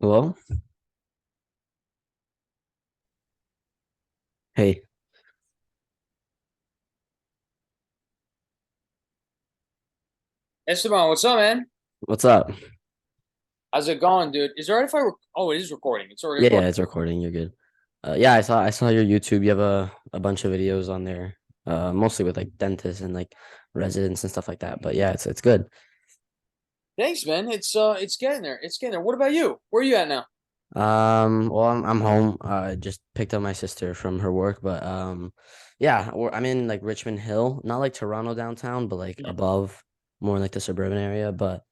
Well, hey, Esteban, what's up, man? what's up? How's it going, dude? Is it alright if Oh, it is recording. It's already Yeah, recording. it's recording. You're good. Yeah, I saw your YouTube. You have a bunch of videos on there, mostly with like dentists and like residents and stuff like that. But yeah, it's good. Thanks, man. It's getting there. It's getting there. What about you? Where are you at now? Well, I'm home. I just picked up my sister from her work, but yeah, I'm in like Richmond Hill, not like Toronto downtown, but like Mhm. above, more in like the suburban area. But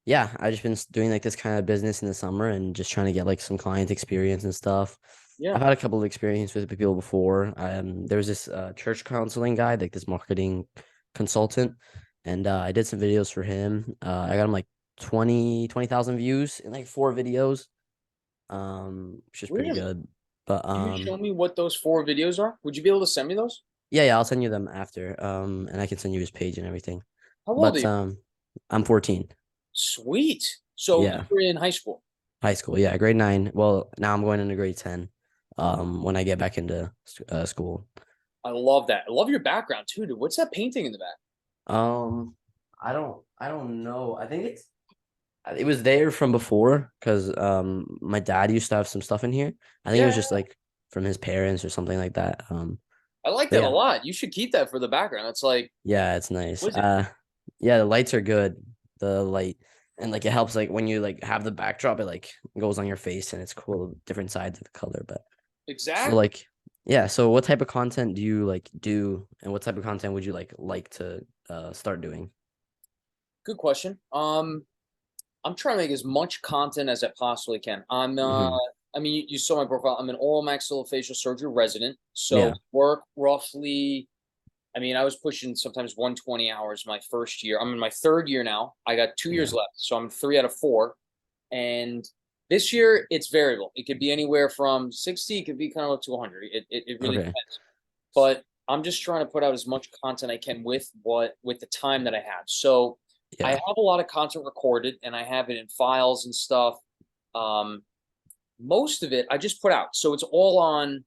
yeah, I just been doing like this kind of business in the summer and just trying to get like some client experience and stuff. Yeah. I've had a couple of experience with people before. There was this church counseling guy, like this marketing consultant, and I did some videos for him. I got him like 20,000 views in like 4 videos, which is pretty Really? good. But Can you show me what those four videos are? Would you be able to send me those? yeah, I'll send you them after. And I can send you his page and everything. How old are But you? I'm 14. Sweet. So you Yeah. were in high school. High school, yeah, grade 9. Well, now I'm going into grade 10. When I get back into school. I love that. I love your background too, dude. What's that painting in the back? Um, I don't know. I think it was there from before because my dad used to have some stuff in here. I think it was Yeah, just like from his parents or something like that. I like But that a yeah, lot. You should keep that for the background. That's like, yeah, it's nice. what is it? Yeah, the lights are good. The light and like it helps like when you like have the backdrop, it like goes on your face and it's cool, different sides of the color. But so Exactly. like yeah, so what type of content do you like do and what type of content would you like to start doing? Good question. I'm trying to make as much content as I possibly can. Hmm. I mean, you saw my profile. I'm an oral maxillofacial surgery resident. So Yeah. work roughly, I mean, I was pushing sometimes 120 hours my first year. I'm in my third year now. I got 2 years Yeah. left. So I'm 3 out of 4. And this year it's variable. It could be anywhere from 60, it could be kind of up to 100. It really Okay. depends. But I'm just trying to put out as much content I can with the time that I have. So I Yeah. have a lot of content recorded and I have it in files and stuff. Um, most of it I just put out. So it's all on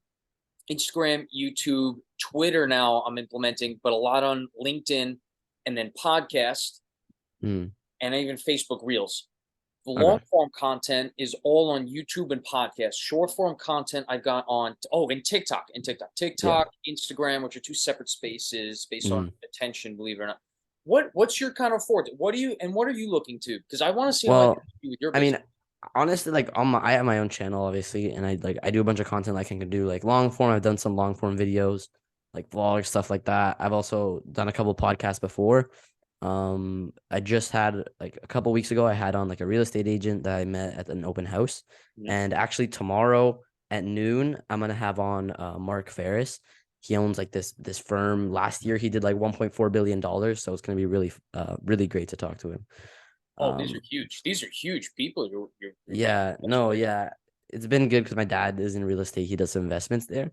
Instagram, YouTube, Twitter now I'm implementing, but a lot on LinkedIn and then podcast Mm. and even Facebook Reels. The long Okay. form content is all on YouTube and podcast. Short form content I've got on and Yeah. TikTok, Instagram, which are two separate spaces based on Mm. attention. Believe it or not, what's your kind of forte? What are you looking to? Because I want to see how I can Well, help you with your I business. mean, honestly, like I have my own channel, obviously, and I do a bunch of content like I can do like long form. I've done some long form videos, like vlogs, stuff like that. I've also done a couple podcasts before. I just had like a couple weeks ago, I had on like a real estate agent that I met at an open house, Mhm. and actually tomorrow at noon, I'm gonna have on Mark Ferris. He owns like this firm. Last year, he did like 1.4 billion dollars, so it's gonna be really great to talk to him. Oh, these are Um, huge. These are huge people. You're making. yeah, That's no, great. yeah. It's been good because my dad is in real estate. He does some investments there.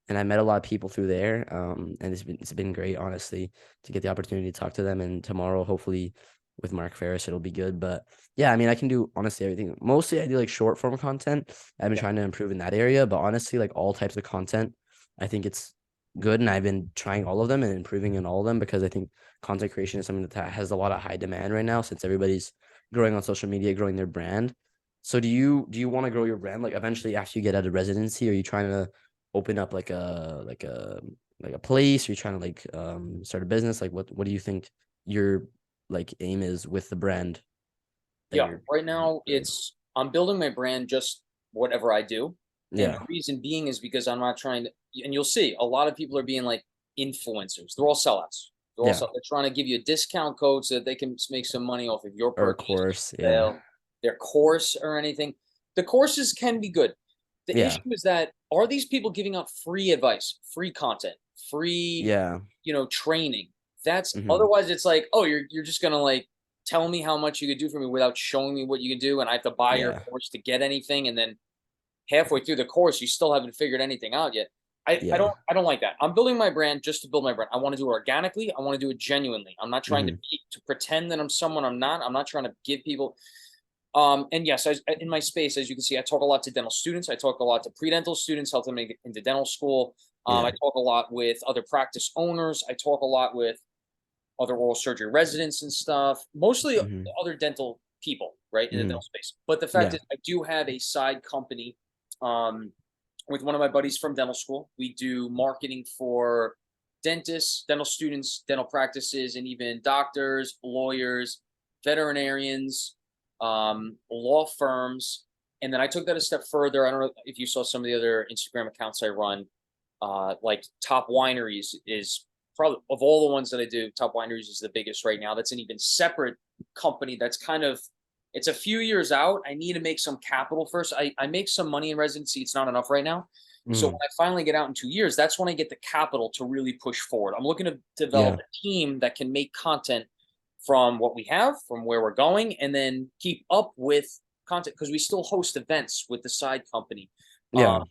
And I met a lot of people through there. And it's been great, honestly, to get the opportunity to talk to them. And tomorrow, hopefully, with Mark Ferris, it'll be good. But yeah, I mean, I can do honestly everything. Mostly I do like short form content. I've been Yeah, trying to improve in that area, but honestly, like all types of content, I think it's good. And I've been trying all of them and improving in all of them because I think content creation is something that has a lot of high demand right now since everybody's growing on social media, growing their brand. So do you want to grow your brand like eventually after you get out of residency? Are you trying to open up like a place? Are you trying to like start a business? Like what do you think your like aim is with the brand that yeah. you're Right now, building? I'm building my brand just whatever I do, and Yeah. the reason being is because I'm not trying to. And you'll see a lot of people are being like influencers. They're all sellouts. Yeah. They're trying to give you a discount code so that they can make some money off of your Or a purchase, course. Yeah. sale, their course or anything. The courses can be good. The Yeah. issue is that are these people giving out free advice, free content, free, Yeah. training? That's Hmm. otherwise it's like, oh, you're just gonna like tell me how much you could do for me without showing me what you can do, and I have to buy your Yeah. course to get anything, and then halfway through the course you still haven't figured anything out yet. Yeah. I don't like that. I'm building my brand just to build my brand. I want to do it organically. I want to do it genuinely. I'm not trying to Hmm. pretend that I'm someone I'm not. I'm not trying to give people. And yes, in my space, as you can see, I talk a lot to dental students. I talk a lot to pre-dental students, help them make it into dental school. I Yeah. talk a lot with other practice owners. I talk a lot with other oral surgery residents and stuff, mostly Hmm. other dental people, right, in the Hmm. dental space. But the fact Yeah. is, I do have a side company um, with one of my buddies from dental school. We do marketing for dentists, dental students, dental practices, and even doctors, lawyers, veterinarians, law firms. And then I took that a step further. I don't know if you saw some of the other Instagram accounts I run, like Top Wineries is probably of all the ones that I do, Top Wineries is the biggest right now. That's an even separate company that's kind of it's a few years out. I need to make some capital first. I make some money in residency. It's not enough right now. So when Hmm. I finally get out in 2 years, that's when I get the capital to really push forward. I'm looking to develop Yeah. a team that can make content from what we have, from where we're going, and then keep up with content because we still host events with the side company. Um, Yeah.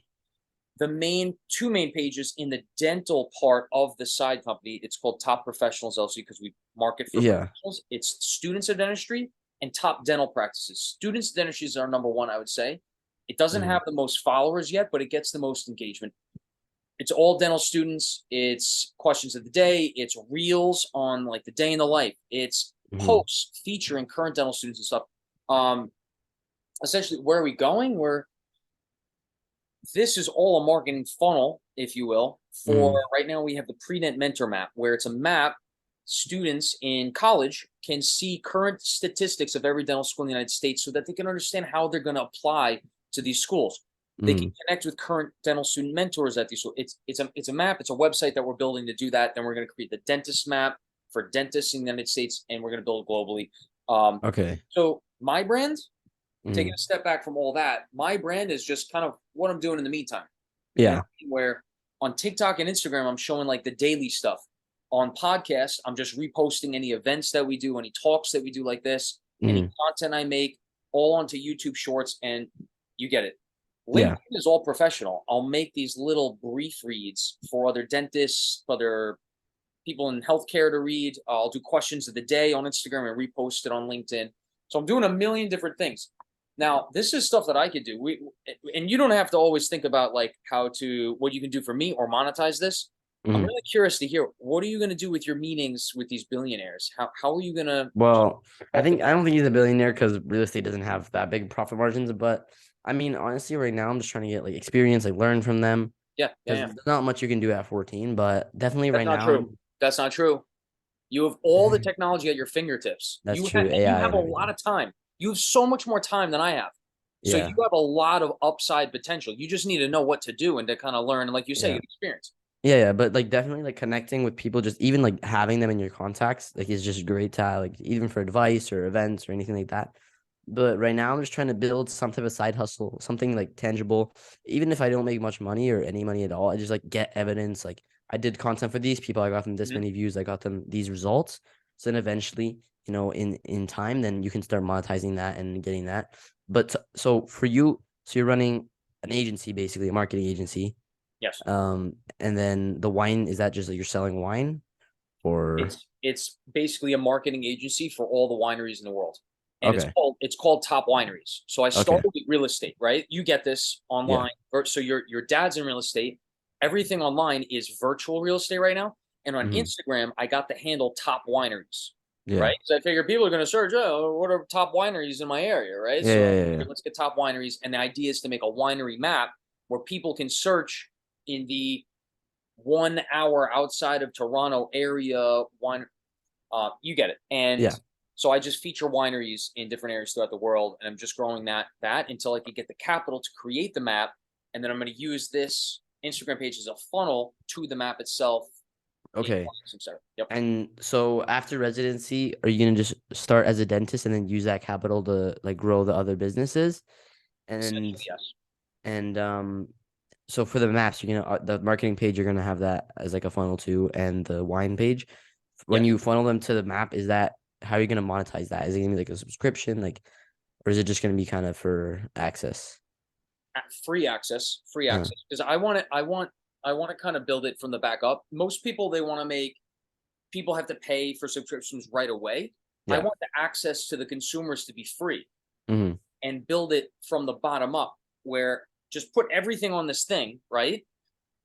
the main two main pages in the dental part of the side company, it's called Top Professionals LC because we market for Yeah. professionals. It's students of dentistry and top dental practices. Students of dentistry is our number one, I would say. It doesn't Hmm. have the most followers yet, but it gets the most engagement. It's all dental students. It's questions of the day. It's reels on like the day in the life. It's Hmm. posts featuring current dental students and stuff. Um, Essentially, where are we going? This is all a marketing funnel, if you will, for Hmm. right now we have the pre-dent mentor map, where it's a map students in college can see current statistics of every dental school in the United States so that they can understand how they're going to apply to these schools. They can Hmm. connect with current dental student mentors at these schools. It's a map, it's a website that we're building to do that. Then we're going to create the dentist map for dentists in the United States, and we're going to build globally. Um, Okay. so my brand, taking Hmm. a step back from all that, my brand is just kind of what I'm doing in the meantime. You know, Yeah. where on TikTok and Instagram, I'm showing like the daily stuff. On podcasts, I'm just reposting any events that we do, any talks that we do like this, any Hmm. content I make, all onto YouTube Shorts, and you get it. LinkedIn Yeah. is all professional. I'll make these little brief reads for other dentists, other people in healthcare to read. I'll do questions of the day on Instagram and repost it on LinkedIn. So I'm doing a million different things. Now, this is stuff that I could do. And you don't have to always think about like what you can do for me or monetize this. I'm Hmm. really curious to hear what are you going to do with your meetings with these billionaires? How are you going to Well, talk to them? I don't think he's a billionaire because real estate doesn't have that big profit margins. But I mean, honestly, right now I'm just trying to get like experience, like learn from them Yeah, yeah, because yeah. there's not much you can do at 14. But definitely That's right not now, true. That's not true. You have all the technology at your fingertips. that's And true. you AI have and a lot everything. of time. You have so much more time than I have. So you Yeah. have a lot of upside potential. You just need to know what to do and to kind of learn. And like you say, Yeah. get experience. Yeah, yeah, but like definitely like connecting with people, just even like having them in your contacts, like is just great to like even for advice or events or anything like that. But right now I'm just trying to build some type of side hustle, something like tangible. Even if I don't make much money or any money at all, I just like get evidence. Like I did content for these people, I got them this Mhm. many views, I got them these results. So then eventually, in time, then you can start monetizing that and getting that. But so for you, so you're running an agency, basically a marketing agency. Yes. And then the wine, is that just like you're selling wine or It's basically a marketing agency for all the wineries in the world. And okay. it's called Top Wineries. So I Okay. started with real estate, right? You get this Yeah. online. So your dad's in real estate. Everything online is virtual real estate right now. And on Hmm. Instagram, I got the handle Top Wineries, Yeah. right? So I figure people are going to search, oh, what are top wineries in my area, right? Yeah. So I Yeah. Yeah. figured, let's get top wineries. And the idea is to make a winery map where people can search in the 1 hour outside of Toronto area wine. You get it. And Yeah. so I just feature wineries in different areas throughout the world, and I'm just growing that until I can get the capital to create the map, and then I'm going to use this Instagram page as a funnel to the map itself in Okay. clients, etc. Yep. And so after residency, are you gonna just start as a dentist and then use that capital to like grow the other businesses? And Essentially, yes. and so for the maps, you're gonna the marketing page, you're gonna have that as like a funnel too, and the wine page. When Yes. you funnel them to the map, is that how are you gonna monetize that? Is it gonna be like a subscription, like, or is it just gonna be kind of for access? Free access, free Uh, access. Because I want to kind of build it from the back up. Most people they want to make people have to pay for subscriptions right away. I yeah. want the access to the consumers to be free. Hmm. and build it from the bottom up, where just put everything on this thing, right?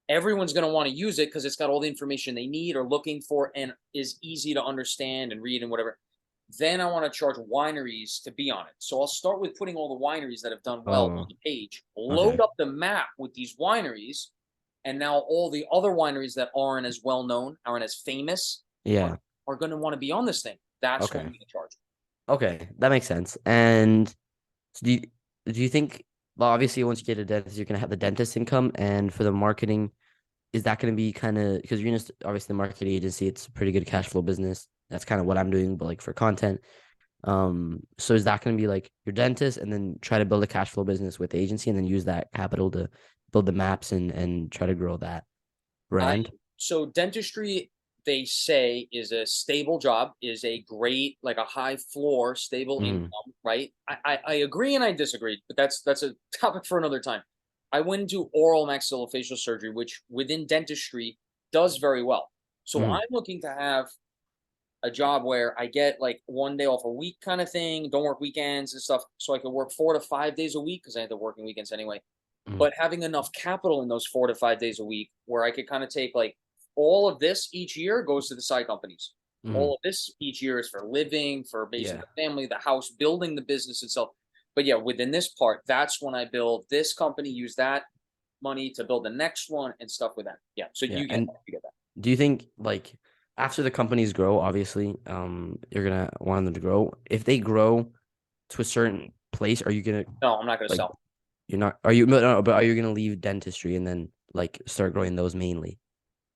Everyone's going to want to use it because it's got all the information they need or looking for and is easy to understand and read and whatever. Then I want to charge wineries to be on it. So I'll start with putting all the wineries that have done well on Oh, the page, load okay. up the map with these wineries, and now all the other wineries that aren't as well known, aren't as famous, are, Yeah. are going to want to be on this thing. That's when I'm Okay. going to charge. Okay. That makes sense. And so do you think, well, obviously once you get a dentist, you're gonna have the dentist income, and for the marketing, is that gonna be kind of because you're just obviously the marketing agency, it's a pretty good cash flow business. That's kind of what I'm doing, but like for content. So is that gonna be like your dentist and then try to build a cash flow business with the agency and then use that capital to build the maps and try to grow that I brand? so dentistry, they say, is a stable job, is a great, like a high floor, stable Mm, income, right? I agree and I disagree, but that's a topic for another time. I went into oral maxillofacial surgery, which within dentistry does very well. So mm, I'm looking to have a job where I get like 1 day off a week kind of thing, don't work weekends and stuff, so I could work 4 to 5 days a week because I had to working weekends anyway, mm, but having enough capital in those 4 to 5 days a week where I could kind of take like all of this each year goes to the side companies. mm. All of this each year is for living, for basing Yeah. the family, the house, building the business itself. But yeah, within this part, that's when I build this company, use that money to build the next one and stuff with that. Yeah. So Yeah. you get And that. You get that. do you think like after the companies grow, obviously, you're gonna want them to grow. If they grow to a certain place, are you gonna No, I'm not going to like sell. you're not are you no, but are you gonna leave dentistry and then like start growing those mainly?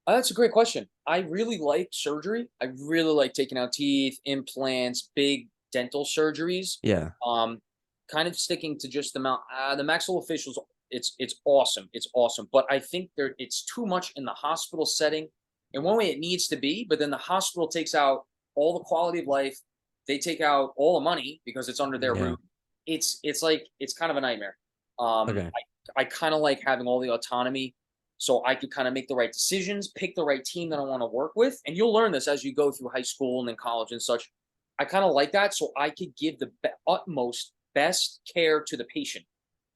That's a great question. I really like surgery. I really like taking out teeth, implants, big dental surgeries. Yeah. Um, kind of sticking to just the maxillofacials. It's awesome. It's awesome. But I think it's too much in the hospital setting. In one way, it needs to be, but then the hospital takes out all the quality of life. They take out all the money because it's under their Yeah. roof. It's like it's kind of a nightmare. Okay. I kind of like having all the autonomy so I could kind of make the right decisions, pick the right team that I want to work with. And you'll learn this as you go through high school and then college and such. I kind of like that so I could give the utmost best care to the patient.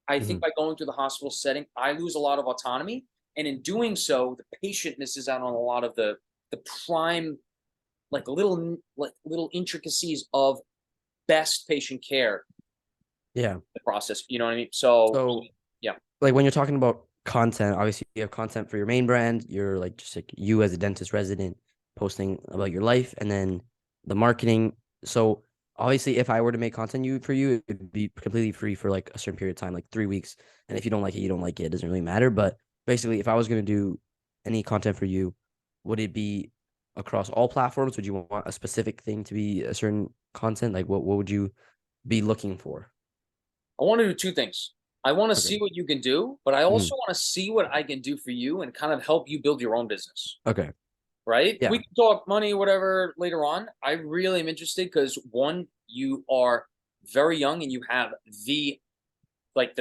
I think Hmm. by going through the hospital setting, I lose a lot of autonomy. And in doing so, the patient misses out on a lot of the prime, like little intricacies of best patient care Yeah. the process. You know what I mean? So So yeah. like when you're talking about content, obviously you have content for your main brand, you're like just like you as a dentist resident posting about your life and then the marketing. So obviously if I were to make content for you, it would be completely free for like a certain period of time, like 3 weeks. And if you don't like it, you don't like it. It doesn't really matter. But basically if I was gonna do any content for you, would it be across all platforms? Would you want a specific thing to be a certain content? Like what would you be looking for? I want to do two things. I want to see Okay. what you can do, but I Mhm. also want to see what I can do for you and kind of help you build your own business. Okay. Right? We Yeah. can talk money, whatever, later on. I really am interested because one, you are very young and you have the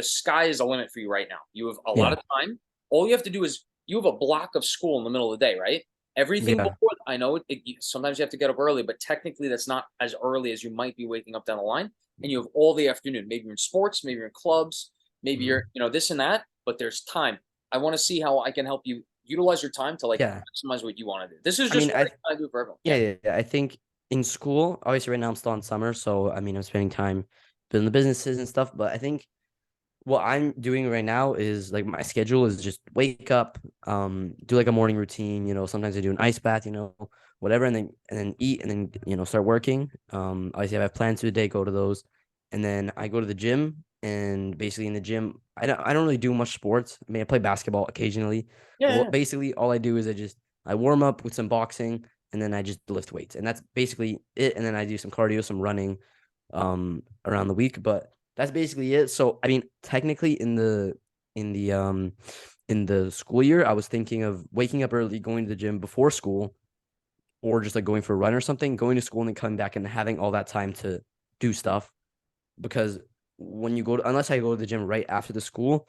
sky is the limit for you right now. You have a lot Yeah. of time. All you have to do is you have a block of school in the middle of the day, right? Everything Yeah. before, I know sometimes you have to get up early, but technically that's not as early as you might be waking up down the line. And you have all the afternoon. Maybe you're in sports, maybe you're in clubs, maybe Mhm. you're this and that, but there's time. I want to see how I can help you utilize your time to like Yeah. maximize what you want to do. This is I just mean, what I kind of do for everyone. yeah, Yeah. yeah, yeah. I think in school, obviously right now I'm still in summer, so I mean I'm spending time building the businesses and stuff. But I think what I'm doing right now is like my schedule is just wake up, do like a morning routine, sometimes I do an ice bath, whatever, and then eat and then start working. Obviously I have plans for the day, go to those, and then I go to the gym and basically in the gym I don't really do much sports. I mean I play basketball occasionally, Yeah. but Yeah. basically all I do is I warm up with some boxing and then I just lift weights and that's basically it. And then I do some cardio, some running, around the week, but that's basically it. So I mean, technically in the um in the school year, I was thinking of waking up early, going to the gym before school, or just like going for a run or something, going to school and then coming back and having all that time to do stuff. Because when you unless I go to the gym right after the school,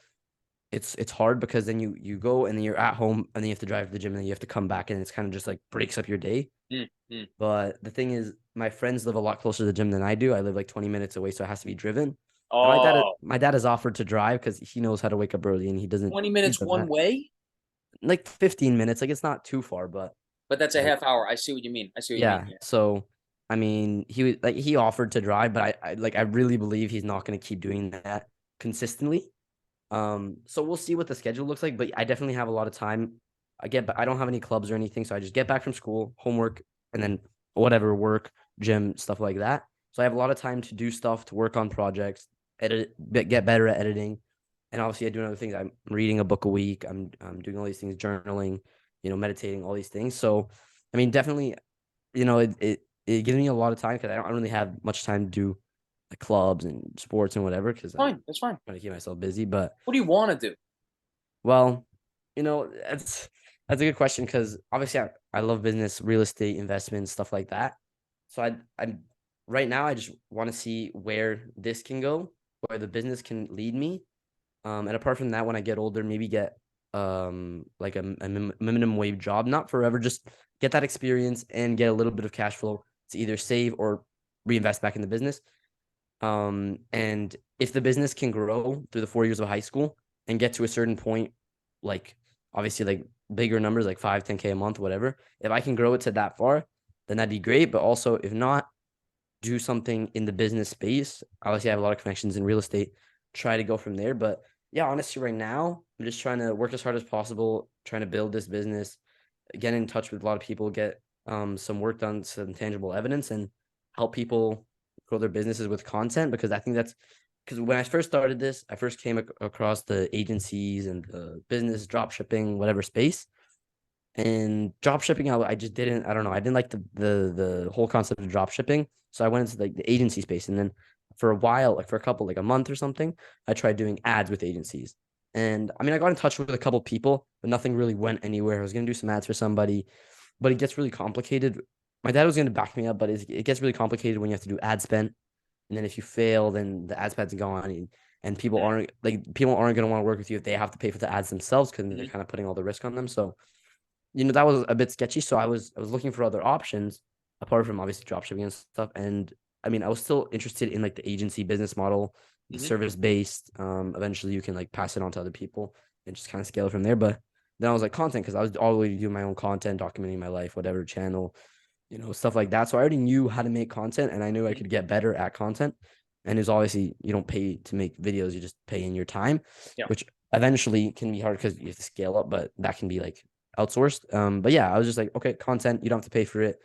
it's hard because then you go and then you're at home and then you have to drive to the gym and then you have to come back and it's kind of just like breaks up your day. Mm, mm. But the thing is, my friends live a lot closer to the gym than I do. I live like 20 minutes away, so it has to be driven. And Oh, my dad has offered to drive because he knows how to wake up early and he doesn't 20 he's minutes done one that. way, Like 15 minutes. Like it's not too far, but but that's a like half hour. I see what you mean. I see what you mean. yeah. Yeah. So I mean he was like he offered to drive, but I really believe he's not gonna keep doing that consistently. So we'll see what the schedule looks like, but I definitely have a lot of time. I don't have any clubs or anything, so I just get back from school, homework, and then whatever work, gym, stuff like that. So I have a lot of time to do stuff, to work on projects, get better at editing, and obviously I do other things. I'm reading a book a week. I'm doing all these things, journaling, meditating, all these things. So, I mean, definitely, it gives me a lot of time because I don't really have much time to do like clubs and sports and whatever because I Fine. That's fine. try to keep myself busy. But What do you want to do? well, that's a good question because obviously I love business, real estate, investment, stuff like that. So I right now I just want to see where this can go, where the business can lead me. And apart from that, when I get older, maybe get like a minimum wage job, not forever, just get that experience and get a little bit of cash flow to either save or reinvest back in the business. And if the business can grow through the 4 years of high school and get to a certain point, like obviously like bigger numbers, like 5, 10K a month, whatever, if I can grow it to that far, then that'd be great. But also, if not, do something in the business space. Obviously, I have a lot of connections in real estate, try to go from there. But yeah, honestly, right now, I'm just trying to work as hard as possible, trying to build this business, get in touch with a lot of people, get some work done, some tangible evidence, and help people grow their businesses with content. Because I think that's because when I first started this, I first came across the agencies and the business drop shipping, whatever space. And drop shipping, I just didn't. I don't know. I didn't like the whole concept of drop shipping. So I went into like the agency space, and then for a while, like for a couple, like a month or something, I tried doing ads with agencies. And I mean, I got in touch with a couple people, but nothing really went anywhere. I was gonna do some ads for somebody, but it gets really complicated. My dad was gonna back me up, but it gets really complicated when you have to do ad spend, and then if you fail, then the ad spend's gone, and people aren't gonna want to work with you if they have to pay for the ads themselves because they're Mhm. kind of putting all the risk on them. So that was a bit sketchy. So I was looking for other options apart from obviously dropshipping and stuff. And I mean, I was still interested in like the agency business model, the Mhm. service based. Eventually you can like pass it on to other people and just kind of scale it from there. But then I was like content because I was already doing my own content, documenting my life, whatever channel, stuff like that. So I already knew how to make content and I knew I Mhm. could get better at content. And it's obviously you don't pay to make videos, you just pay in your time, Yeah. which eventually can be hard because you have to scale up, but that can be like outsourced. But yeah, I was just like, okay, content, you don't have to pay for it.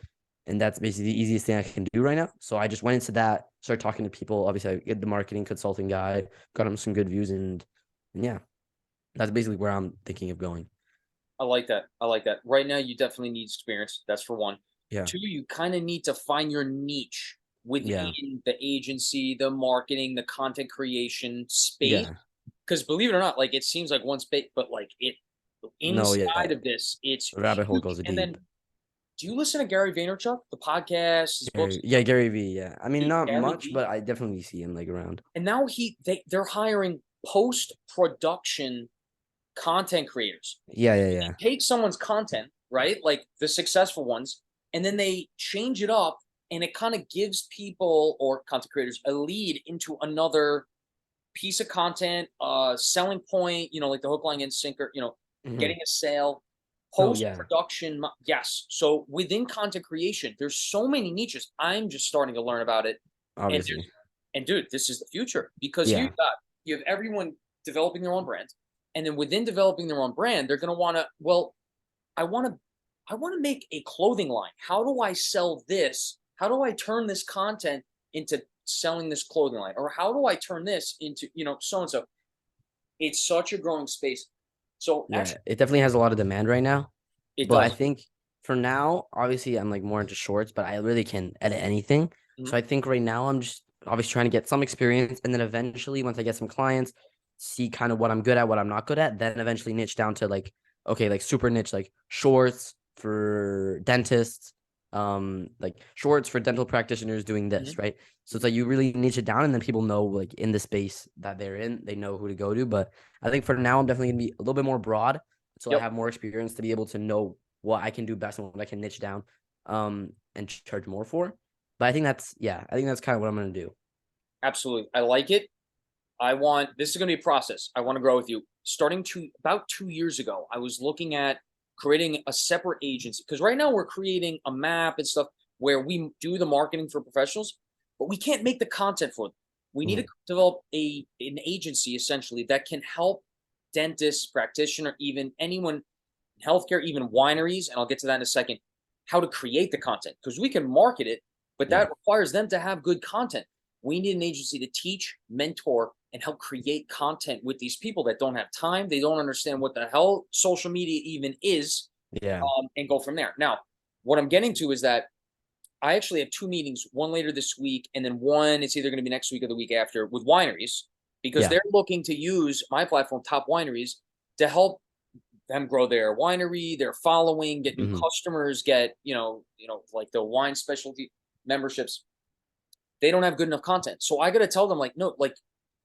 And that's basically the easiest thing I can do right now. So I just went into that, started talking to people. Obviously, I get the marketing consulting guy, got him some good views, and yeah, that's basically where I'm thinking of going. I like that. I like that. Right now, you definitely need experience. That's for one. Yeah. Two, you kind of need to find your niche Yeah. within the agency, the marketing, the content creation space. Yeah. Because believe it or not, like it seems like one space, but like it No, yeah. inside of this, it's The rabbit hole huge. goes And then, deep. do you listen to Gary Vaynerchuk, the podcast, his books? Yeah, Gary V. Yeah. I mean, Dude, not Gary much, V. but I definitely see him like around. And now they're hiring post production content creators. Yeah, yeah, yeah. Take someone's content, right? Like the successful ones, and then they change it up and it kind of gives people or content creators a lead into another piece of content, selling point, like the hook, line, and sinker, Hmm. getting a sale, No, post yeah, production. Yes. So within content creation, there's so many niches. I'm just starting to learn about it. And obviously. dude, this is the future because Yeah. you have everyone developing their own brand. And then within developing their own brand, they're going to want to, well, I want to I want to make a clothing line. How do I sell this? How do I turn this content into selling this clothing line? Or how do I turn this into, so and so? It's such a growing space. So Yeah. actually, It definitely has a lot of demand right now. it But I does. think for now, obviously, I'm like more into shorts, but I really can edit anything. Mhm. So I think right now I'm just obviously trying to get some experience. And then eventually, once I get some clients, see kind of what I'm good at, what I'm not good at, then eventually niche down to like, okay, like super niche, like shorts for dentists, like shorts for dental practitioners doing Mhm. this, right? So it's Mhm. like you really niche it down and then people know like in the space that they're in, they know who to go to. But I think for now, I'm definitely gonna be a little bit more broad until I Yep. have more experience to be able to know what I can do best and what I can niche down and charge more for. But I think that's kind of what I'm gonna do. Absolutely. I like it. this is going to be a process. I want to grow with you. Starting to about 2 years ago, I was looking at creating a separate agency because right now we're creating a map and stuff where we do the marketing for professionals, but we can't make the content for them. We need to Mhm. develop an agency essentially that can help dentists, practitioner, even anyone in healthcare, even wineries, and I'll get to that in a second, how to create the content because we can market it, but Yeah. that requires them to have good content. We need an agency to teach, mentor, and help create content with these people that don't have time. They don't understand what the hell social media even is, Yeah. and go from there. Now, what I'm getting to is that I actually have two meetings, one later this week, and then one it's either going to be next week or the week after with wineries because Yeah. they're looking to use my platform, Top Wineries, to help them grow their winery, their following, get new Hmm. customers, get like the wine specialty memberships. They don't have good enough content, so I got to tell them like, no, like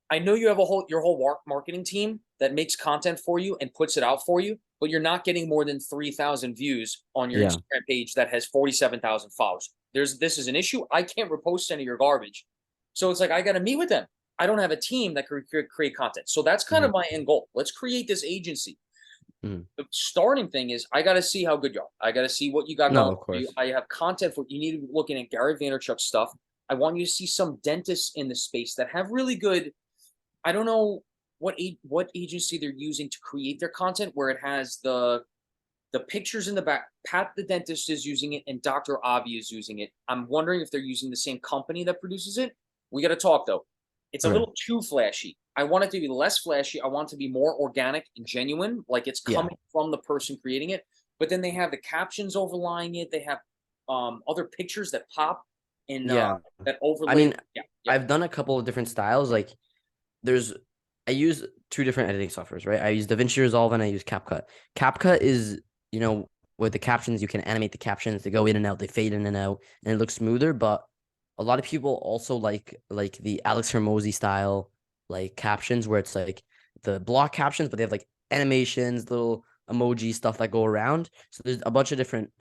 I know you have your whole marketing team that makes content for you and puts it out for you, but you're not getting more than 3,000 views on your Yeah. Instagram page that has 47,000 followers. This is an issue. I can't repost any of your garbage. So it's like I got to meet with them. I don't have a team that can create content. So that's kind Hmm. of my end goal. Let's create this agency. Hmm. The starting thing is I got to see how good you are. I got to see what you got No, going of for you. course. I have content for you. Need to be looking at Gary Vaynerchuk stuff. I want you to see some dentists in the space that have really good. I don't know what agency they're using to create their content, where it has the pictures in the back. Pat the dentist is using it, and Dr. Avi is using it. I'm wondering if they're using the same company that produces it. We got to talk though. It's a Okay. little too flashy. I want it to be less flashy. I want it to be more organic and genuine, like it's Yeah. coming from the person creating it. But then they have the captions overlying it. They have other pictures that pop and Yeah. that I overlay. mean, Yeah, yeah. I've done a couple of different styles. Like there's I use two different editing softwares, right? I use DaVinci Resolve and I use CapCut. CapCut is, with the captions, you can animate the captions, they go in and out, they fade in and out, and it looks smoother. But a lot of people also like the Alex Hermosi style, like captions where it's like the block captions, but they have like animations, little emoji stuff that go around. So there's a bunch of different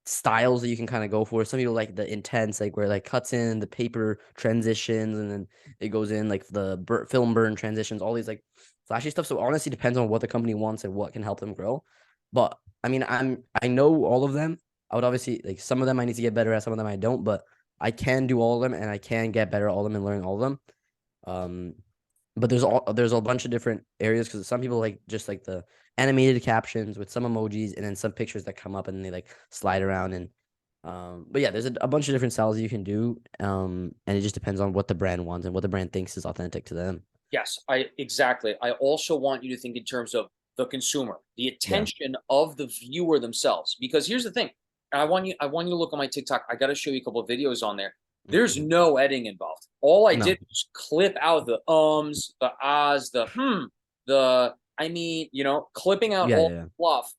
styles that you can kind of go for. Some people like the intense, like where it like cuts in the paper transitions and then it goes in like the film burn transitions, all these like flashy stuff. So honestly, depends on what the company wants and what can help them grow. But I mean, I know all of them. I would obviously like some of them I need to get better at, some of them I don't, but I can do all of them and I can get better at all of them and learn all of them. Um, but there's a bunch of different areas because some people like just like the animated captions with some emojis and then some pictures that come up and they like slide around and but yeah, there's a bunch of different styles you can do. And it just depends on what the brand wants and what the brand thinks is authentic to them. Yes, I exactly. I also want you to think in terms of the consumer, the Yeah. attention of the viewer themselves. Because here's the thing. I want you to look on my TikTok. I got to show you a couple of videos on there. There's Mhm. no editing involved. All I No. did was clip out the ums, the ahs, the the I mean, clipping out Yeah, all yeah, the fluff.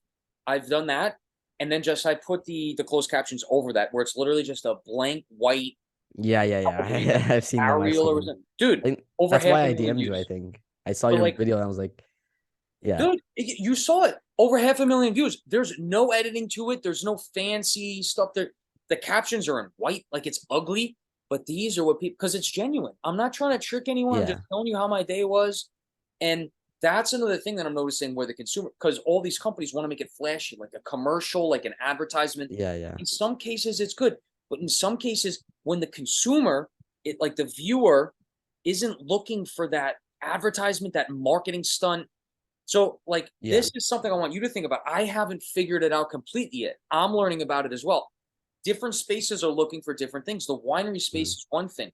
I've done that. And then just I put the closed captions over that where it's literally just a blank white, yeah, yeah, probably yeah. like I've seen them. I've Arial seen or them. something. Dude, I think over that's half why a I million DM'd you. I views. think I saw But your like, video and I was like, yeah, dude, you saw it. Over half a million views. There's no editing to it. There's no fancy stuff there. The captions are in white, like it's ugly. But these are what people, because it's genuine. I'm not trying to trick anyone. I'm just yeah, telling you how my day was. And that's another thing that I'm noticing where the consumer, because all these companies want to make it flashy, like a commercial, like an advertisement. yeah, yeah, In some cases, it's good. But in some cases, when the consumer, like the viewer, isn't looking for that advertisement, that marketing stunt, so, like, yeah. this is something I want you to think about. I haven't figured it out completely yet. I'm learning about it as well. Different spaces are looking for different things. The winery space Mm. is one thing.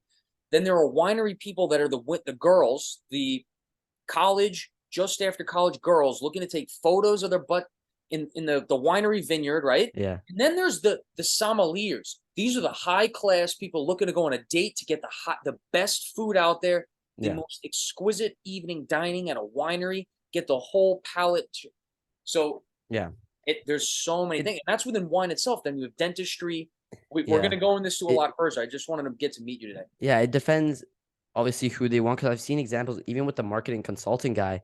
Then there are winery people that are the girls, the college, just after college girls looking to take photos of their butt in the winery vineyard, right? Yeah, And then there's the sommeliers. These are the high class people looking to go on a date to get the best food out there, the yeah, most exquisite evening dining at a winery, get the whole palate. So yeah. there's so many It, things, and that's within wine itself. Then you have dentistry. We're going yeah, to go in this to a it, lot further. I just wanted to get to meet you today. yeah. It depends, obviously, who they want. Because I've seen examples, even with the marketing consulting guy.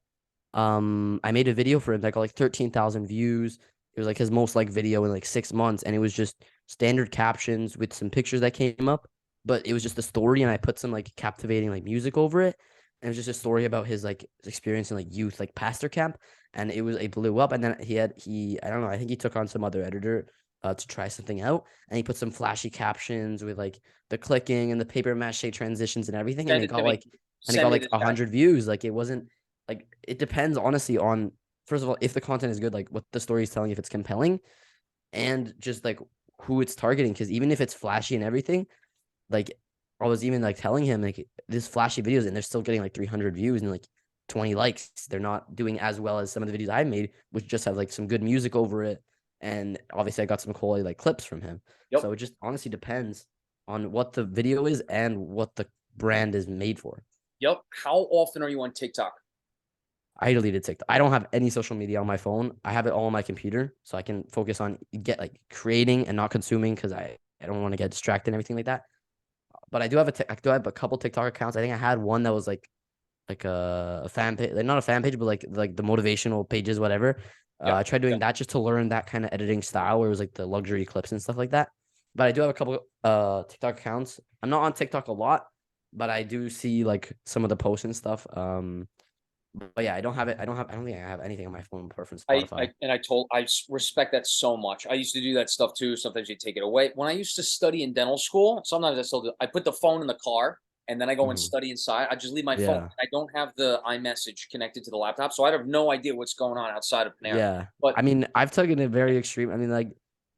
I made a video for him that got like 13,000 views. It was like his most like video in like 6 months, and it was just standard captions with some pictures that came up, but it was just the story, and I put some like captivating like music over it. it was just a story about his like experience in like youth, like pastor camp, and it blew up. And then he I don't know, I think he took on some other editor to try something out, and he put some flashy captions with like the clicking and the paper mache transitions and everything, and Send it it to got me. like Send me the a chat. 100 views. Like it wasn't like it depends honestly on first of all if the content is good, like what the story is telling, if it's compelling, and just like who it's targeting. Because even if it's flashy and everything, like I was even like telling him like this flashy videos and they're still getting like 300 views and like 20 likes. They're not doing as well as some of the videos I made, which just have like some good music over it. And obviously I got some quality like clips from him. Yep. So it just honestly depends on what the video is and what the brand is made for. Yep. How often are you on TikTok? I deleted TikTok. I don't have any social media on my phone. I have it all on my computer, so I can focus on get like creating and not consuming because I don't want to get distracted and everything like that. But I do have a couple TikTok accounts. I think I had one that was like a fan page, like not a fan page, but like the motivational pages, whatever. Yeah. I tried Yeah. doing that just to learn that kind of editing style where it was like the luxury clips and stuff like that. But I do have a couple TikTok accounts. I'm not on TikTok a lot, but I do see like some of the posts and stuff. But yeah, I don't have it. I don't think I have anything on my phone apart from Spotify. I respect that so much. I used to do that stuff too. Sometimes you take it away. When I used to study in dental school, sometimes I still do. I put the phone in the car and then I go and Mhm. study inside. I just leave my phone. Yeah. I don't have the iMessage connected to the laptop, so I have no idea what's going on outside of Panera. Yeah. But I mean, I've taken it very extreme. I mean, like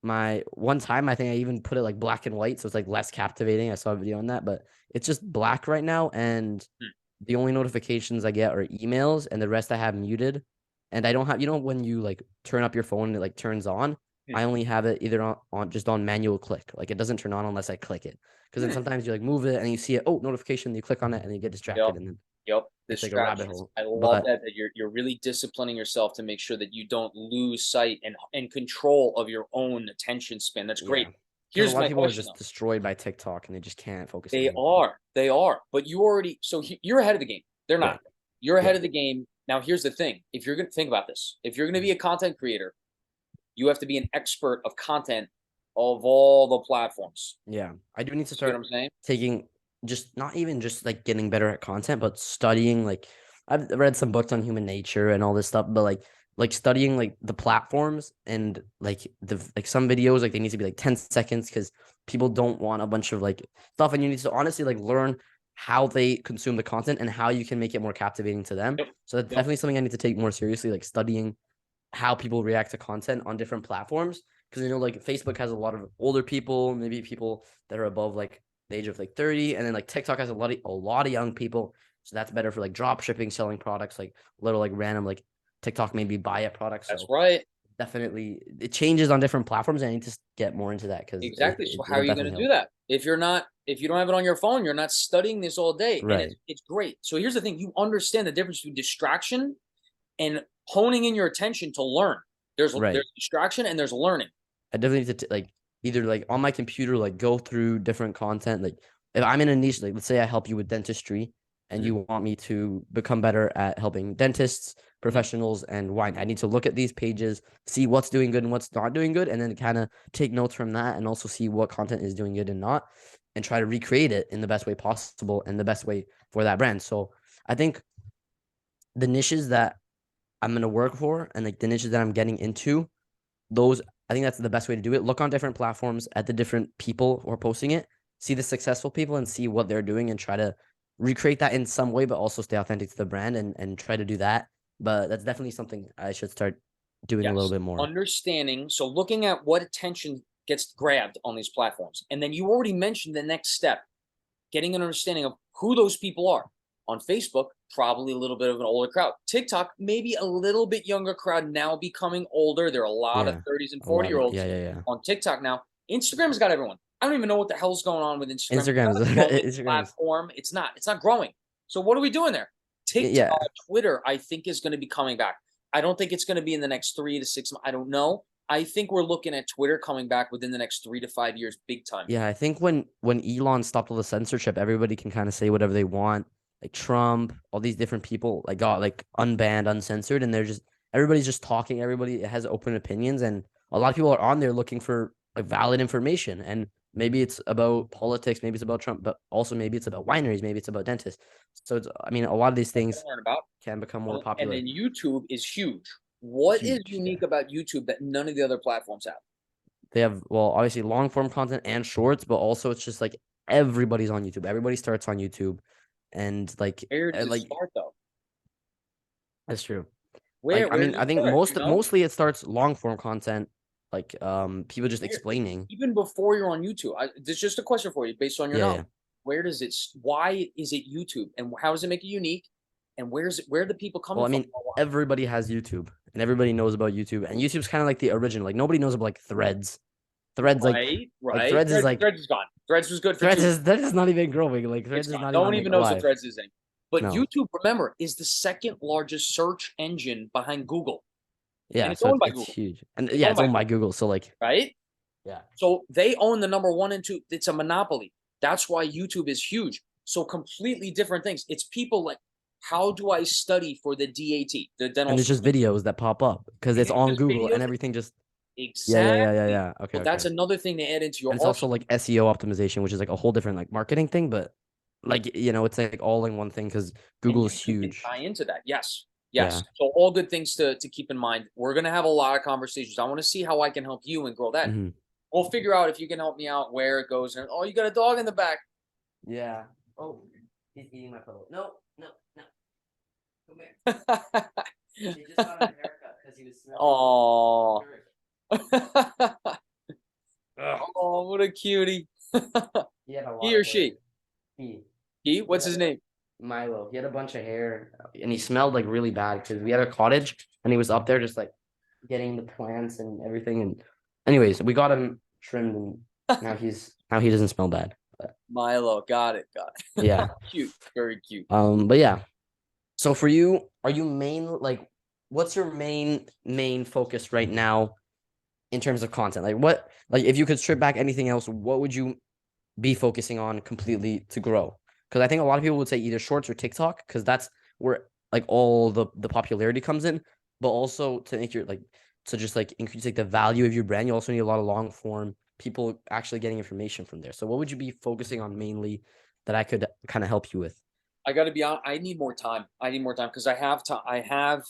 my one time, I think I even put it like black and white, so it's like less captivating. I saw a video on that, but it's just black right now, and hmm, the only notifications I get are emails, and the rest I have muted. And I don't have, when you like turn up your phone and it like turns on, hmm, I only have it either on just on manual click. Like it doesn't turn on unless I click it. Because then hmm. sometimes you like move it and you see it, oh, notification, you click on it and you get Yep. distracted, and then Yep. it's like a rabbit Distractions. hole. I love But that you're really disciplining yourself to make sure that you don't lose sight and control of your own attention span. That's great. yeah, because a Here's lot of my people are question just though. destroyed by TikTok and they just can't focus on They anything. are. They are. But you already you're ahead of the game. They're not. Right. You're ahead Yeah. of the game. Now here's the thing. If you're going to think about this, if you're going to be a content creator, you have to be an expert of content of all the platforms. Yeah. I do need to See what start I'm saying? taking just not even just like getting better at content, but studying like I've read some books on human nature and all this stuff, but like studying like the platforms and like the like some videos like they need to be like 10 seconds because people don't want a bunch of like stuff, and you need to honestly like learn how they consume the content and how you can make it more captivating to them. Yep. So that's Yep. definitely something I need to take more seriously, like studying how people react to content on different platforms. Because like Facebook has a lot of older people, maybe people that are above like the age of like 30, and then like TikTok has a lot of young people. So that's better for like drop shipping, selling products, like little like random like TikTok maybe buy it products. That's So right. definitely it changes on different platforms, and I need to get more into that because Exactly. So how it'll are you going definitely to do help. that? If you don't have it on your phone, you're not studying this all day, and Right. it's great. So here's the thing: you understand the difference between distraction and honing in your attention to learn. Right. There's distraction and there's learning. I definitely need to like either like on my computer, like go through different content. Like if I'm in a niche, like let's say I help you with dentistry and Mhm, you want me to become better at helping dentists, mhm. professionals, and wine. I need to look at these pages, see what's doing good and what's not doing good, and then kind of take notes from that and also see what content is doing good and not, and try to recreate it in the best way possible and the best way for that brand. So I think the niches that I'm gonna work for and like the niches that I'm getting into, those I think that's the best way to do it. Look on different platforms at the different people who are posting it, see the successful people and see what they're doing and try to recreate that in some way, but also stay authentic to the brand and try to do that. But that's definitely something I should start doing a little Yes. bit more. Understanding. So looking at what attention gets grabbed on these platforms. And then you already mentioned the next step, getting an understanding of who those people are. On Facebook, probably a little bit of an older crowd. TikTok, maybe a little bit younger crowd now becoming older. There are a lot of Yeah. 30s and A lot 40-year of olds yeah, yeah, yeah. on TikTok now. Instagram's got everyone. I don't even know what the hell's going on with Instagram. It's Instagram not is a growing Instagram is platform. It's not growing. So what are we doing there? yeah. Twitter, I think is going to be coming back. I don't think it's going to be in the next 3 to 6 months. I don't know. I think we're looking at Twitter coming back within the next 3 to 5 years, big time. Yeah, I think when Elon stopped all the censorship, everybody can kind of say whatever they want. Like Trump, all these different people like got like unbanned, uncensored, and they're just everybody's just talking. Everybody has open opinions, and a lot of people are on there looking for like valid information. And maybe it's about politics, maybe it's about Trump, but also maybe it's about wineries, maybe it's about dentists. So it's, I mean, a lot of these That's what things I learned about. can become more And popular. then YouTube is huge. What is Huge. Yeah. unique about YouTube that none of the other platforms have? They have, well, obviously long form content and shorts, but also it's just like everybody's on YouTube. Everybody starts on YouTube. And Where does it like start though? that's true. Like, I Where mean, does I it think start? You know, mostly it starts long form content, like people just where, explaining. even before you're on YouTube, this is just a question for you based on your Yeah, knowledge. yeah. Where does it? Why is it YouTube, and how does it make it unique? And where's it? Where are the people Well, coming I from? mean, everybody has YouTube and everybody knows about YouTube. And YouTube's kind of like the original. Like nobody knows about like Threads. Threads Right, like right. Threads is like Threads is gone. Threads was good for 2 weeks. Threads is not even growing. Like It's Threads is gone. not No even one like even knows what alive. Threads is anymore. But No. YouTube, remember, is the second largest search engine behind Google, and Yeah, it's so owned by it's Google. huge. And It's yeah, owned it's by owned by Google, Google. So like, right? yeah. So they own the number one and two. It's a monopoly. That's why YouTube is huge. So completely different things. It's people like, how do I study for the DAT, the dental And it's just school? videos that pop up because And it's it's on just Google and videos. everything just Exactly. yeah. Okay, Well, that's okay. another thing to add into your And it's also arsenal. like SEO optimization, which is like a whole different like marketing thing, but like it's like all in one thing because And Google is YouTube can huge. tie into that. Yes. Yeah. Yes. So all good things to keep in mind. We're gonna have a lot of conversations. I want to see how I can help you and grow that. Hmm. We'll figure out if you can help me out where it goes. And oh, you got a dog in the back. Yeah. Oh, he's eating my pillow. No, no, no. Come here. He just got a haircut because he was smelling. Oh. Ugh. Oh, what a cutie. He had a lot He or of hair. she? He He? he What's had his name? Milo. He had a bunch of hair and he smelled like really bad because we had a cottage and he was up there just like getting the plants and everything. And anyways, we got him trimmed and now he doesn't smell bad. But Milo. Got it. Got it. yeah. Cute. Very cute. But yeah. So for you, are you what's your main focus right now in terms of content? Like if you could strip back anything else, what would you be focusing on completely to grow? Because I think a lot of people would say either shorts or TikTok, because that's where like all the popularity comes in. But also to make your to just like increase like the value of your brand, you also need a lot of long form people actually getting information from there. So what would you be focusing on mainly that I could kind of help you with? I got to be honest. I need more time. I need more time because I have to. I have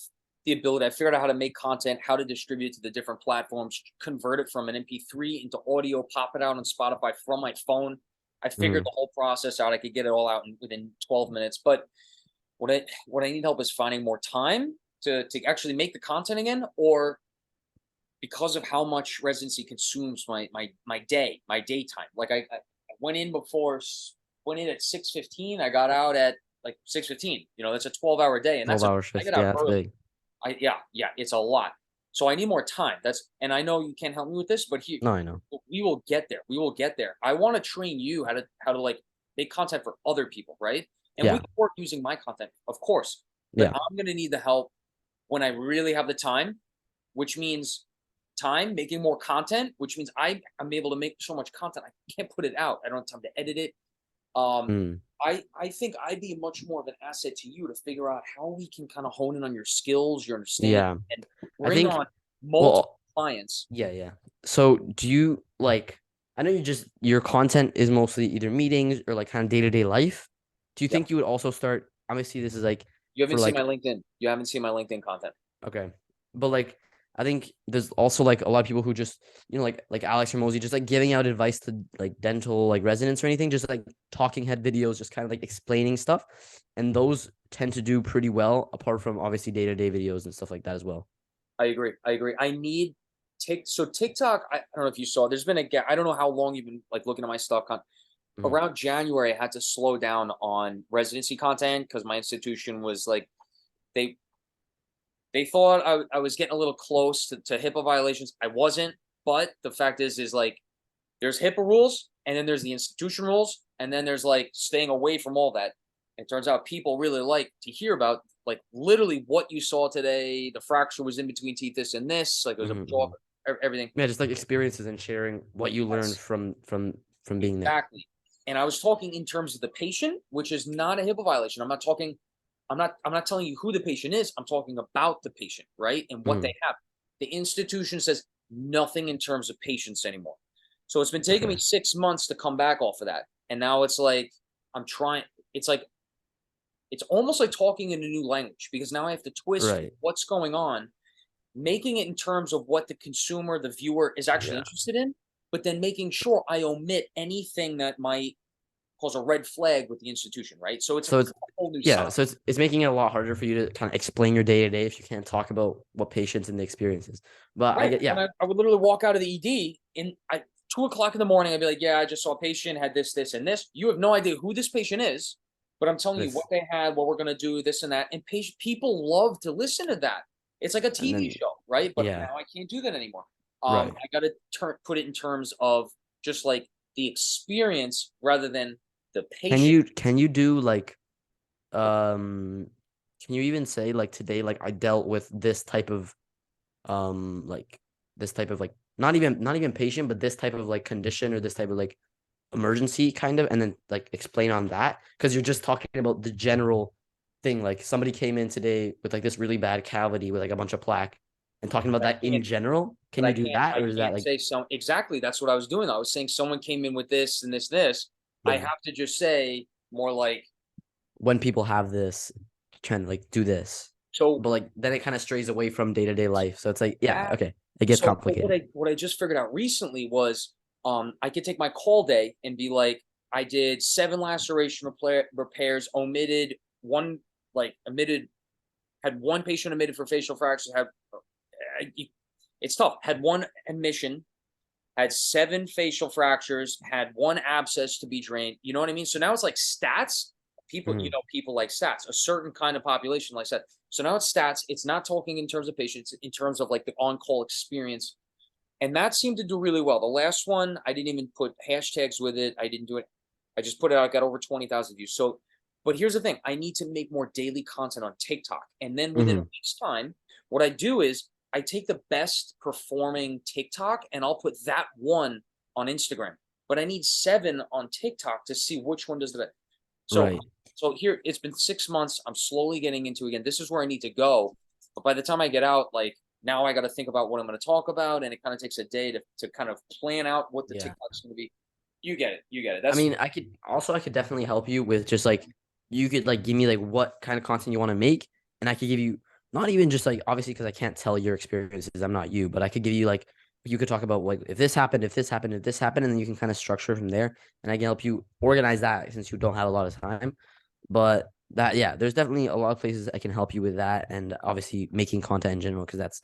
the ability. I figured out how to make content, how to distribute it to the different platforms, convert it from an MP3 into audio, pop it out on Spotify from my phone. I figured Mm, the whole process out. I could get it all out within 12 minutes. But what I need help is finding more time to actually make the content again, or because of how much residency consumes my day, my daytime. Like I went in went in at 6:15. I got out at like 6:15. That's a 12-hour day, and 12-hour I get shift. out Yeah, that's early. big. Yeah, it's a lot. So I need more time. And I know you can't help me with this, but No, I know. we will get there. We will get there. I want to train you how to like make content for other people, right? And we Yeah, can work using my content, of course. But yeah, I'm gonna need the help when I really have the time, which means time making more content, which means I'm able to make so much content I can't put it out. I don't have time to edit it. Um, mm, I think I'd be much more of an asset to you to figure out how we can kind of hone in on your skills, your understanding, yeah. and I bring think on multiple well, clients. yeah, yeah. So do you like? I know your content is mostly either meetings or like kind of day-to-day life. Do you Yeah. think you would also start? Obviously, this is like You haven't for seen my like LinkedIn. You haven't seen my LinkedIn content. okay, but like I think there's also like a lot of people who just like Alex Ramosi just like giving out advice to like dental like residents or anything, just like talking head videos, just kind of like explaining stuff, and those tend to do pretty well. Apart from obviously day-to-day videos and stuff like that as well. I agree. I agree. I need TikTok. I don't know if you saw. There's been a gap. I don't know how long you've been like looking at my stuff. Mhm. Around January, I had to slow down on residency content because my institution was like they they thought I was getting a little close to HIPAA violations. I wasn't, but the fact is like there's HIPAA rules, and then there's the institution rules, and then there's like staying away from all that. It turns out people really like to hear about like literally what you saw today. The fracture was in between teeth, this and this. Like it was a Mhm, jaw, mhm. everything. Yeah, just like experiences and sharing what you learned Yes, from being there. exactly. And I was talking in terms of the patient, which is not a HIPAA violation. I'm not telling you who the patient is. I'm talking about the patient, right? And what Mhm. they have. The institution says nothing in terms of patients anymore. So it's been taking me Okay. 6 months to come back off of that. And now it's like I'm trying, it's like it's almost like talking in a new language because now I have to twist Right. what's going on, making it in terms of what the consumer, the viewer is actually Yeah. interested in, but then making sure I omit anything that might cause a red flag with the institution, right? So it's a So it's whole new yeah, side. so it's making it a lot harder for you to kind of explain your day to day if you can't talk about what patients and the experiences. But I Right. get And yeah, I would literally walk out of the ED and 2 o'clock in the morning, I'd be like, yeah, I just saw a patient, had this, and this. You have no idea who this patient is, but I'm telling you what this they had, what we're gonna do, this and that. And patient people love to listen to that. It's like a and TV then show, right? But yeah, now I can't do that anymore. right. I gotta put it in terms of just like the experience rather than the patient. Can you do like um can you even say like today like I dealt with this type of like this type of like not even patient but this type of like condition or this type of like emergency kind of and then like explain on that because you're just talking about the general thing like somebody came in today with like this really bad cavity with like a bunch of plaque and talking about I that in can't general. but Can you do that I or is that can't like say so exactly, that's what I was doing. I was saying someone came in with this and this. I yeah have to just say more like, when people have this trying to like do this so but like then it kind of strays away from day-to-day life so it's like yeah that okay it gets so but complicated. what I just figured out recently was, I could take my call day and be like, I did 7 laceration repairs, omitted 1 omitted had 1 patient omitted for facial fractures, had it's tough, had 1 admission, had 7 facial fractures, had 1 abscess to be drained. You know what I mean? So now it's like stats. People, Mhm. people like stats. A certain kind of population likes that. So now it's stats. It's not talking in terms of patients, in terms of like the on-call experience. And that seemed to do really well. The last one, I didn't even put hashtags with it. I didn't do it. I just put it out, got over 20,000 views. So, but here's the thing, I need to make more daily content on TikTok. And then within a Mhm. week's time, what I do is I take the best performing TikTok and I'll put that one on Instagram. But I need 7 on TikTok to see which one does the best. So, Right. so here it's been 6 months. I'm slowly getting into again. This is where I need to go. But by the time I get out, like now I got to think about what I'm going to talk about, and it kind of takes a day to kind of plan out what the Yeah. TikTok's going to be. You get it. You get it. I That's mean, I could definitely help you with just like you could like give me like what kind of content you want to make, and I could give you not even just like obviously because I can't tell your experiences, I'm not you, but I could give you like you could talk about like if this happened, if this happened, if this happened, and then you can kind of structure from there, and I can help you organize that since you don't have a lot of time. But that yeah, there's definitely a lot of places I can help you with that, and obviously making content in general because that's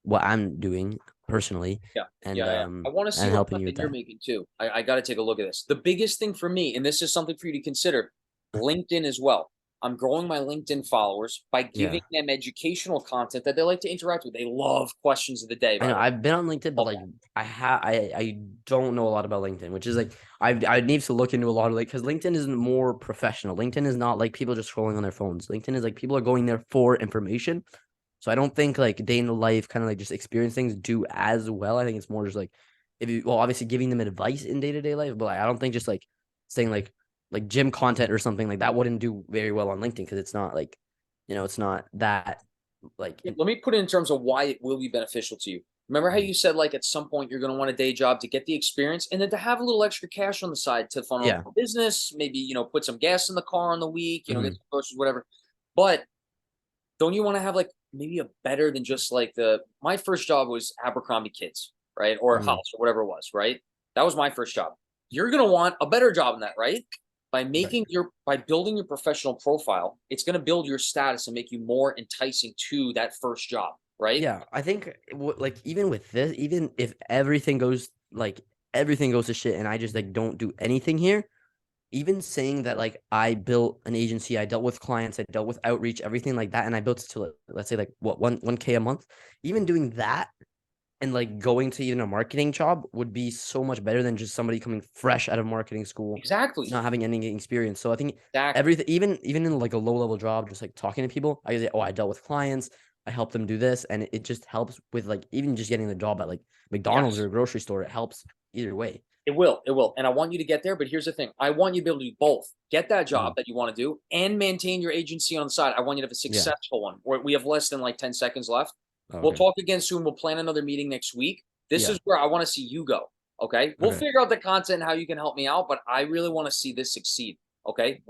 what I'm doing personally, yeah, yeah. I want to see and what helping you with content you're that. making too. I got to take a look at this. The biggest thing for me, and this is something for you to consider, LinkedIn as well. I'm growing my LinkedIn followers by giving Yeah. them educational content that they like to interact with. They love questions of the day, I by know the way. I've been on LinkedIn, but Love like that. I don't know a lot about LinkedIn, which is like I need to look into a lot of like because LinkedIn is more professional. LinkedIn is not like people just scrolling on their phones. LinkedIn is like people are going there for information. So I don't think like day in the life kind of like just experience things do as well. I think it's more just like if you well obviously giving them advice in day to day life, but like, I don't think just like saying like gym content or something like that wouldn't do very well on LinkedIn because it's not like it's not that like Let me put it in terms of why it will be beneficial to you. Remember how Mhm. you said like at some point you're going to want a day job to get the experience and then to have a little extra cash on the side to funnel up Yeah. for business, maybe, put some gas in the car on the week, get Mhm. some groceries, whatever. But don't you want to have like maybe a better than just like my first job was Abercrombie Kids, right? Or Mhm. House or whatever it was, right? That was my first job. You're going to want a better job than that, right? Right. By building your professional profile, it's going to build your status and make you more enticing to that first job, right? Yeah, I think like even with this, even if everything goes to shit and I just like don't do anything here, even saying that like I built an agency, I dealt with clients, I dealt with outreach, everything like that, and I built it to let's say like what one K a month, even doing that and like going to even a marketing job would be so much better than just somebody coming fresh out of marketing school, Exactly. not having any experience. So I think Exactly. everything, even in like a low level job, just like talking to people, I say, oh, I dealt with clients, I helped them do this, and it just helps with like even just getting the job at like McDonald's or Yes. a grocery store. It helps either way. It will. It will. And I want you to get there. But here's the thing, I want you to be able to do both. Get that job Mhm. that you want to do and maintain your agency on the side. I want you to have a Yeah. successful one. We have less than like 10 seconds left. Oh, We'll okay. talk again soon. We'll plan another meeting next week. This Yeah. is where I want to see you go. Okay. We'll Okay. figure out the content, how you can help me out, but I really want to see this succeed. Okay.